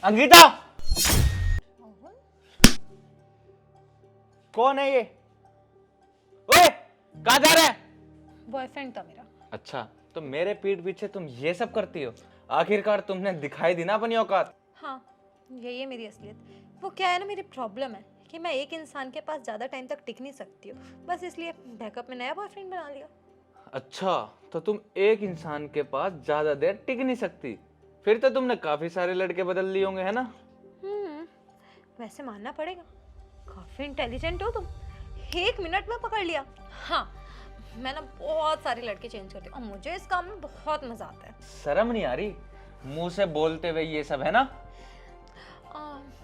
अंकिता, कौन है ये? ओए, कहाँ जा रहा है? बॉयफ्रेंड था मेरा। अच्छा, तो मेरे पीठ पीछे तुम ये सब करती हो? आखिरकार तुमने दिखाई दी ना अपनी औकात। हाँ, यही है मेरी असलियत। वो क्या है ना, मेरी प्रॉब्लम है कि मैं एक इंसान के पास ज़्यादा टाइम तक टिक नहीं सकती हूँ। बस इसलिए बैकअप में नया बॉयफ्रेंड बना लिया। अच्छा, तो तुम एक इंसान के पास ज्यादा देर टिक नहीं सकती। फिर तो तुमने काफी सारे लड़के बदल लिए होंगे, है ना? वैसे मानना पड़ेगा, काफ़ी इंटेलिजेंट हो तुम। 1 मिनट में पकड़ लिया। हाँ, मैं ना बहुत सारे लड़के चेंज करती हूँ और मुझे इस काम में बहुत मज़ा आता है। शर्म नहीं आ रही मुंह से बोलते हुए ये सब, है ना?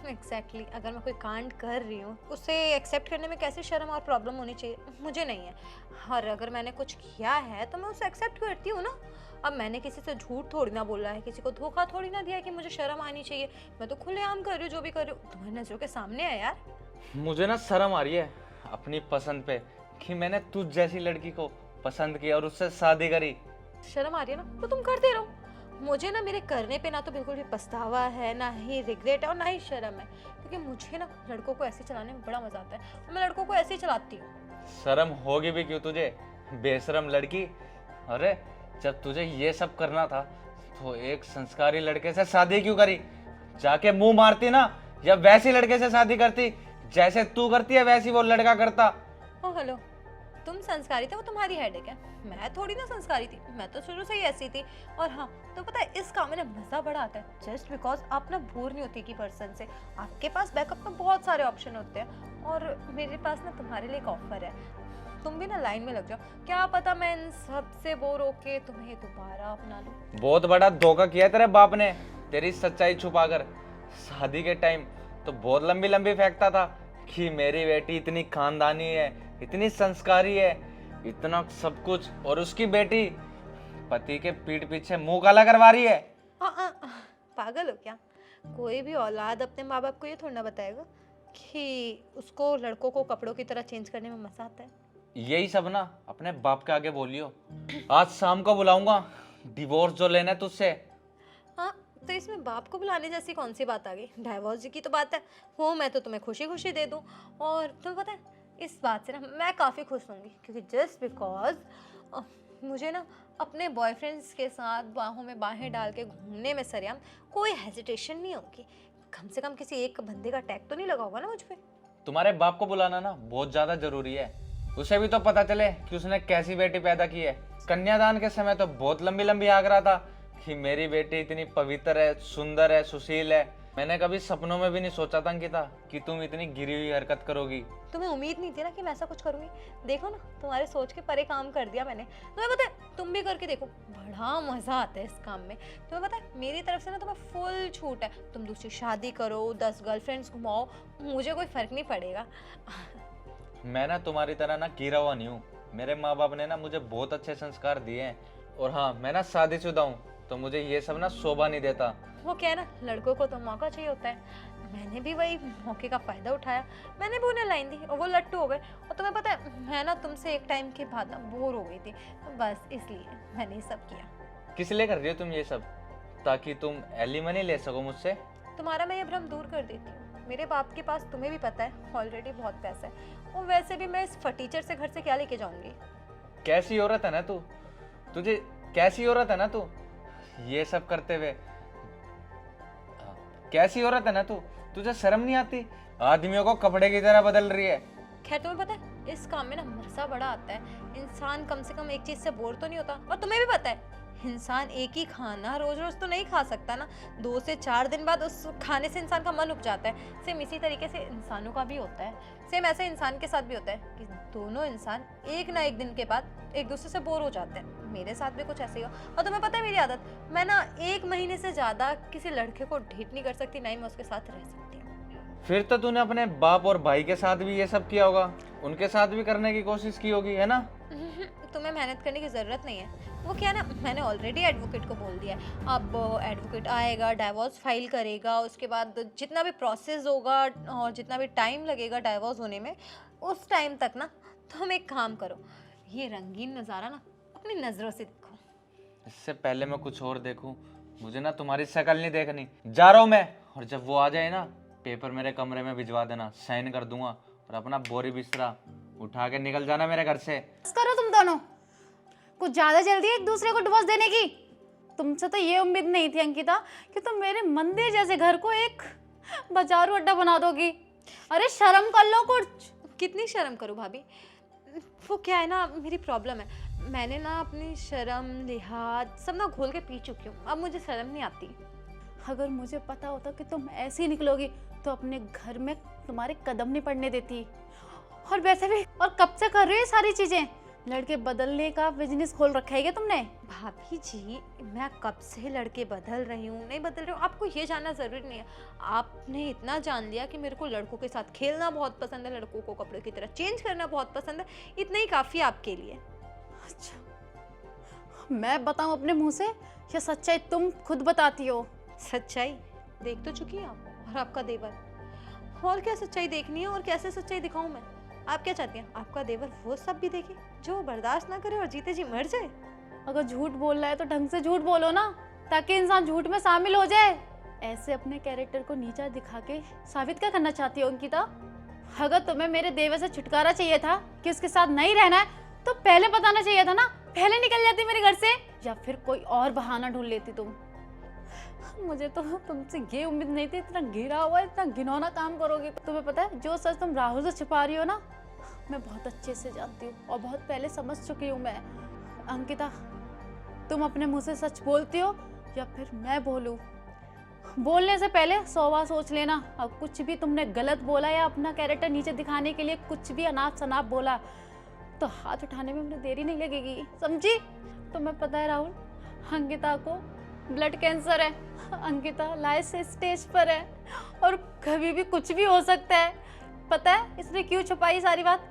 एग्जैक्टली अगर मैं कोई कांड कर रही हूँ उसे एक्सेप्ट करने में कैसे शर्म और प्रॉब्लम होनी चाहिए, मुझे नहीं है। और अगर मैंने कुछ किया है तो मैं उसे एक्सेप्ट करती हूँ ना। अब मैंने किसी से झूठ थोड़ी ना बोला है, किसी को धोखा थोड़ी ना दिया है कि मुझे शर्म आनी चाहिए। मैं तो खुलेआम कर रही हूँ, जो भी कर रही हूँ तुम्हारी नजरों के सामने है यार। मुझे ना शर्म आ रही है अपनी पसंद पे कि मैंने तुझ जैसी लड़की को पसंद किया और उससे शादी करी। शर्म आ रही है ना तो तुम करते रहो। मुझे ना मेरे करने पे ना तो बिल्कुल भी पछतावा है, ना ही रिग्रेट है और ना ही शर्म है, क्योंकि मुझे ना लड़कों को ऐसे चलाने में बड़ा मजा आता है और मैं लड़कों को ऐसे ही चलाती हूँ। शर्म होगी भी क्यों तुझे, बेशरम लड़की। अरे, जब तुझे ये सब करना था तो एक संस्कारी लड़के से शादी क्यों करी? जाके मुंह मारती ना, या वैसी लड़के से शादी करती जैसे तू करती है वैसी वो लड़का करता। ओ हेलो, तुम संस्कारी थे वो तुम्हारी हेडेक है, मैं थोड़ी ना संस्कारी थी। मैं तो शुरू से ही ऐसी थी। और हाँ, तो पता है इस काम में ना मजा बड़ा आता है जस्ट बिकॉज आप ना बोर नहीं होती की पर्सन से। आपके पास बैकअप में बहुत सारे ऑप्शन होते हैं और मेरे पास ना तुम्हारे लिए एक ऑफर है। तुम भी ना लाइन में लग जाओ, क्या पता मैं इन सब से बोर होके तुम्हें दोबारा अपना लूं। बहुत बड़ा धोखा किया है तेरे बाप ने तेरी सच्चाई छुपाकर। शादी के टाइम तो बहुत लंबी लंबी फेंकता था कि मेरी बेटी इतनी खानदानी है, इतनी संस्कारी है, इतना सब कुछ, और उसकी बेटी पति के पीठ पीछे मुंह काला करवा रही है। आ, आ, आ, पागल हो क्या? कोई भी औलाद अपने माँ बाप को ये थोड़ा ना बताएगा कि उसको लड़कों को कपड़ों की तरह चेंज करने में मजा आता है। यही सब ना अपने बाप के आगे बोलियो। आज शाम को बुलाऊंगा डिवोर्स जो लेना है तुझसे। हाँ, तो इसमें बाप को बुलाने जैसी कौन सी बात आ गई? डाइवोर्स की तो बात है, वो मैं तो तुम्हें खुशी खुशी दे दूँ। और तुम्हें पता है इस बात से ना मैं काफ़ी खुश होंगी, क्योंकि जस्ट बिकॉज मुझे ना अपने बॉयफ्रेंड्स के साथ बाहों में बाहें डाल के घूमने में सरेआम कोई हेजिटेशन नहीं होगी। कम से कम किसी एक बंदे का टैग तो नहीं लगा होगा ना मुझ पे। तुम्हारे बाप को बुलाना ना बहुत ज्यादा जरूरी है। उसे भी तो पता चले कि उसने कैसी बेटी पैदा की है। कन्यादान के समय तो बहुत लंबी लंबी आग रहा था कि मेरी बेटी इतनी पवित्र है, सुंदर है, सुशील है। मैंने कभी सपनों में भी नहीं सोचा था अंकिता कि तुम इतनी गिरी हुई हरकत करोगी। तुम्हें उम्मीद नहीं थी ना कि मैं ऐसा कुछ करूंगी। देखो ना, तुम्हारे सोच के परे काम कर दिया मैंने। तुम्हें पता है, तुम भी करके देखो, बड़ा मजा आता है इस काम में। तुम्हें पता है मेरी तरफ से ना तुम्हें फुल छूट है। तुम दूसरी शादी करो, 10 गर्लफ्रेंड्स घुमाओ, मुझे कोई फर्क नहीं पड़ेगा। मैं ना तुम्हारी तरह ना गिरा हुआ नहीं हूँ। मेरे माँ बाप ने ना मुझे बहुत अच्छे संस्कार दिए हैं। और हाँ, मैं ना शादीशुदा हूँ तो मुझे ये सब ना शोभा नहीं देता। वो क्या है ना, लड़कों को तो मौका चाहिए होता है। मैंने भी वही मौके का फायदा उठाया। मैंने भी उन्हें लाइन दी और वो लट्टू हो गए। और तुम्हें पता है मैं ना तुमसे एक टाइम के बाद ना बोर हो गई थी, तो बस इसलिए मैंने ये सब किया। किस लिए कर रही हो तुम ये सब? ताकि तुम एलिमनी ले सको मुझसे? तुम्हारा मैं ये भ्रम दूर कर देती हूँ। मेरे बाप के पास तुम्हें भी पता है ऑलरेडी बहुत पैसा है, और वैसे भी मैं इस फटीचर से घर से क्या लेके जाऊंगी। कैसी औरत है ना तू, तुझे कैसी औरत है ना तू ये सब करते हुए। कैसी औरत है ना तू, तुझे शर्म नहीं आती? आदमियों को कपड़े की तरह बदल रही है। खैर तुम्हें पता है इस काम में ना मजा बड़ा आता है। इंसान कम से कम एक चीज से बोर तो नहीं होता। और तुम्हें भी पता है इंसान एक ही खाना रोज रोज तो नहीं खा सकता ना। 2 से 4 दिन बाद उस खाने से इंसान का मन उब जाता है। सेम इसी तरीके से इंसानों का भी होता है। सेम ऐसे इंसान के साथ भी होता है कि दोनों इंसान एक ना एक दिन के बाद एक दूसरे से बोर हो जाते हैं। मेरे साथ भी कुछ ऐसे ही हो। और तुम्हें पता है मेरी आदत, मैं ना 1 महीने से ज्यादा किसी लड़के को डेट नहीं कर सकती, ना ही मैं उसके साथ रह सकती हूँ। फिर तो तूने अपने बाप और भाई के साथ भी ये सब किया होगा, उनके साथ भी करने की कोशिश की होगी, है ना? तुम्हें मेहनत करने की ज़रूरत नहीं है। वो क्या ना, मैंने ऑलरेडी एडवोकेट को बोल दिया है। अब एडवोकेट आएगा, डाइवोर्स फाइल करेगा, उसके बाद जितना भी प्रोसेस होगा और जितना भी टाइम लगेगा डाइवोर्स होने में, उस टाइम तक ना तुम एक काम करो, ये रंगीन नज़ारा ना अपनी नज़रों से देखो। इससे पहले मैं कुछ और देखूं, मुझे ना तुम्हारी शक्ल नहीं देखनी। जा रहा हूं मैं। और जब वो आ जाए ना, पेपर मेरे कमरे में भिजवा देना, साइन कर दूंगा और अपना बोरी बिस्तरा उठा के निकल जाना मेरे घर से। बस करो तुम दोनों, कुछ ज्यादा जल्दी है एक दूसरे को डिवोर्स देने की। तुमसे तो ये उम्मीद नहीं थी अंकिता कि तुम मेरे मंदिर जैसे घर को एक बाजारू अड्डा बना दोगी। अरे शर्म कर लो कुछ। कितनी शर्म करूँ भाभी? वो क्या है ना, मेरी प्रॉब्लम है, मैंने ना अपनी शर्म लिहाज सब ना घोल के पी चुकी हूँ, अब मुझे शर्म नहीं आती। अगर मुझे पता होता कि तुम ऐसी निकलोगी तो अपने घर में तुम्हारे कदम नहीं पड़ने देती। और वैसे भी और कब से कर रही हो ये सारी चीजें? लड़के बदलने का बिजनेस खोल रखा है क्या तुमने? भाभी जी, मैं कब से लड़के बदल रही हूँ नहीं बदल रही हूँ, आपको ये जानना ज़रूरी नहीं है। आपने इतना जान लिया कि मेरे को लड़कों के साथ खेलना बहुत पसंद है, लड़कों को कपड़े की तरह चेंज करना बहुत पसंद है, इतना ही काफ़ी आपके लिए। अच्छा, मैं बताऊं अपने मुंह से या सच्चाई तुम खुद बताती हो? सच्चाई देख तो चुकी हैं आप और आपका देवर, और क्या सच्चाई देखनी है और कैसे सच्चाई दिखाऊं मैं? आप क्या चाहती हैं, आपका देवर वो सब भी देखे जो बर्दाश्त ना करे और जीते जी मर जाए? अगर झूठ बोल रहा है तो ढंग से झूठ बोलो ना, ताकि इंसान झूठ में शामिल हो जाए। ऐसे अपने कैरेक्टर को नीचा दिखा के साबित क्या करना चाहती हो अंकिता? अगर तुम्हें मेरे देवर से छुटकारा चाहिए था कि उसके साथ नहीं रहना है तो पहले बताना चाहिए था ना, पहले निकल जाती मेरे घर से, या फिर कोई और बहाना ढूंढ लेती तुम। मुझे तो तुमसे ये उम्मीद नहीं थी, इतना गिरा हुआ इतना घिनौना काम करोगी। तुम्हें पता है जो सच तुम राहुल से छिपा रही हो ना, मैं बहुत अच्छे से जानती हूँ और बहुत पहले समझ चुकी हूँ मैं। अंकिता, तुम अपने मुंह से सच बोलती हो या फिर मैं बोलूं? बोलने से पहले 100 बार सोच लेना। अब कुछ भी तुमने गलत बोला या अपना कैरेक्टर नीचे दिखाने के लिए कुछ भी अनाप शनाप बोला तो हाथ उठाने में मुझे देरी नहीं लगेगी, समझी? तुम्हें पता है राहुल, अंकिता को ब्लड कैंसर है। अंकिता लास्ट स्टेज पर है और कभी भी कुछ भी हो सकता है। पता है इसने क्यों छुपाई सारी बात?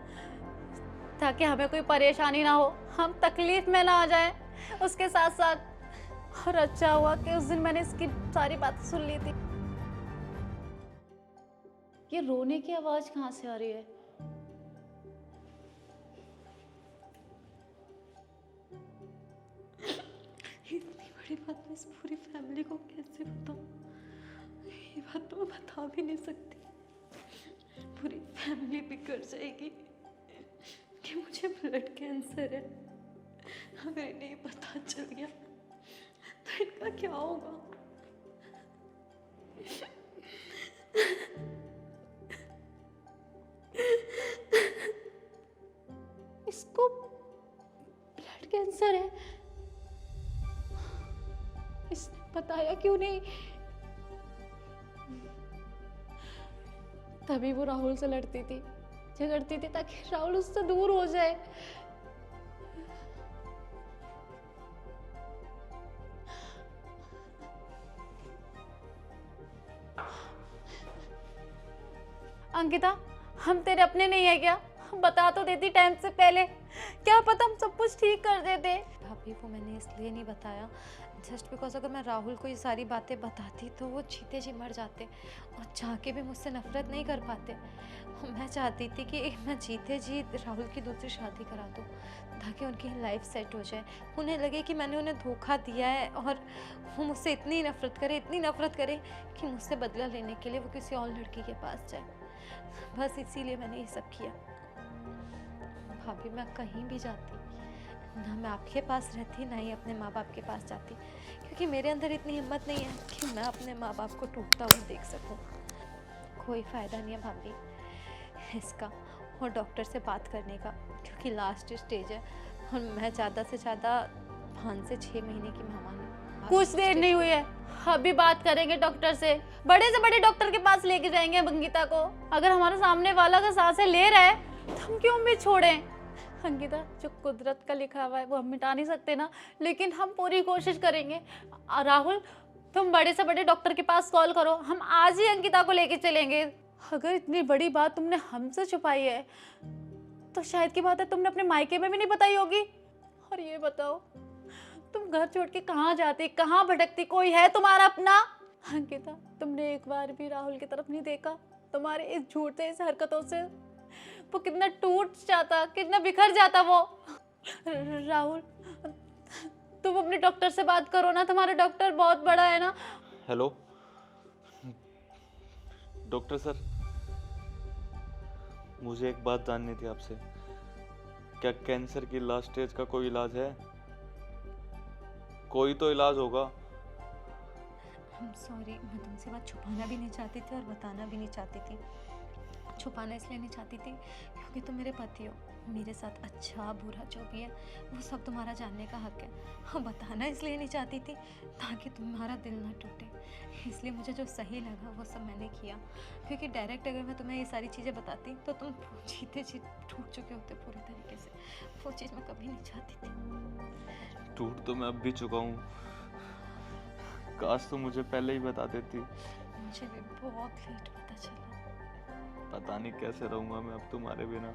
ताकि हमें कोई परेशानी ना हो, हम तकलीफ में ना आ जाएं उसके साथ साथ। और अच्छा हुआ कि उस दिन मैंने इसकी सारी बातें सुन ली थी। ये रोने की आवाज कहाँ से आ रही है? इतनी बड़ी बात मैं इस पूरी फैमिली को कैसे बताऊं? ये बात तो मैं बता भी नहीं सकती, पूरी फैमिली बिगड़ जाएगी कि मुझे ब्लड कैंसर है। अगर इन्हें पता चल गया तो इनका क्या होगा? इसको ब्लड कैंसर है, इसने बताया क्यों नहीं? तभी वो राहुल से लड़ती थी, झगड़ती थी ताकि राहुल उससे दूर हो जाए। अंकिता, हम तेरे अपने नहीं है क्या? बता तो देती टाइम से पहले, क्या पता हम सब कुछ ठीक कर देते। भाभी वो मैंने इसलिए नहीं बताया जस्ट बिकॉज अगर मैं राहुल को ये सारी बातें बताती तो वो जीते जी मर जाते और चाह के भी मुझसे नफरत नहीं कर पाते। मैं चाहती थी कि मैं जीते जी राहुल की दूसरी शादी करा दूँ ताकि उनकी लाइफ सेट हो जाए, उन्हें लगे कि मैंने उन्हें धोखा दिया है और वो मुझसे इतनी नफरत करे कि मुझसे बदला लेने के लिए वो किसी और लड़की के पास जाए। बस इसीलिए मैंने ये सब किया। भाभी मैं कहीं भी जाती ना मैं आपके पास रहती ना ही अपने माँ बाप के पास जाती, क्योंकि मेरे अंदर इतनी हिम्मत नहीं है कि मैं अपने माँ बाप को टूटता हुआ देख सकूं। कोई फ़ायदा नहीं है भाभी इसका और डॉक्टर से बात करने का, क्योंकि लास्ट स्टेज है और मैं ज़्यादा से ज़्यादा 5 से 6 महीने की मेहमान हूँ। कुछ देर नहीं हुई है, अभी बात करेंगे डॉक्टर से, बड़े से बड़े डॉक्टर के पास लेके जाएंगे अंकिता को। अगर हमारे सामने वाला का सांसें ले रहा है तो हम क्यों उम्मीद छोड़ें? अंकिता, जो कुदरत का लिखा हुआ है वो हम मिटा नहीं सकते ना, लेकिन हम पूरी कोशिश करेंगे। राहुल, तुम बड़े से बड़े डॉक्टर के पास कॉल करो, हम आज ही अंकिता को लेके चलेंगे। अगर इतनी बड़ी बात तुमने हमसे छुपाई है तो शायद की बात है तुमने अपने मायके में भी नहीं बताई होगी। और ये बताओ, तुम घर छोड़ के कहाँ जाती, कहाँ भटकती? कोई है तुम्हारा अपना? अंकिता, तुमने एक बार भी राहुल की तरफ नहीं देखा? तुम्हारे इस झूठ से, इस हरकतों से वो कितना टूट जाता, कितना बिखर जाता वो। राहुल, तुम अपने डॉक्टर से बात करो ना, तुम्हारा डॉक्टर बहुत बड़ा है ना। हेलो, डॉक्टर सर, मुझे एक बात जाननी थी आपसे। क्या कैंसर की लास्ट स्टेज का कोई इलाज है? कोई तो इलाज होगा। सॉरी, मैं तुमसे बात छुपाना भी नहीं चाहती थी और बताना भी नहीं चाहती थी। छुपाना इसलिए नहीं चाहती थी क्योंकि तुम मेरे पति हो। मेरे साथ अच्छा बुरा जो भी है वो सब तुम्हारा जानने का हक है। हाँ, बताना इसलिए नहीं चाहती थी ताकि तुम्हारा दिल ना टूटे। इसलिए मुझे जो सही लगा वो सब मैंने किया, क्योंकि डायरेक्ट अगर मैं तुम्हें ये सारी चीज़ें बताती तो तुम जीते जी टूट चुके होते पूरी तरीके से। वो चीज़ मैं कभी नहीं चाहती थी। टूट तो मैं अब भी चुका हूँ। काश तो मुझे पहले ही बता देती। मुझे भी बहुत लेट पता चला। पता नहीं कैसे रहूँगा मैं अब तुम्हारे बिना।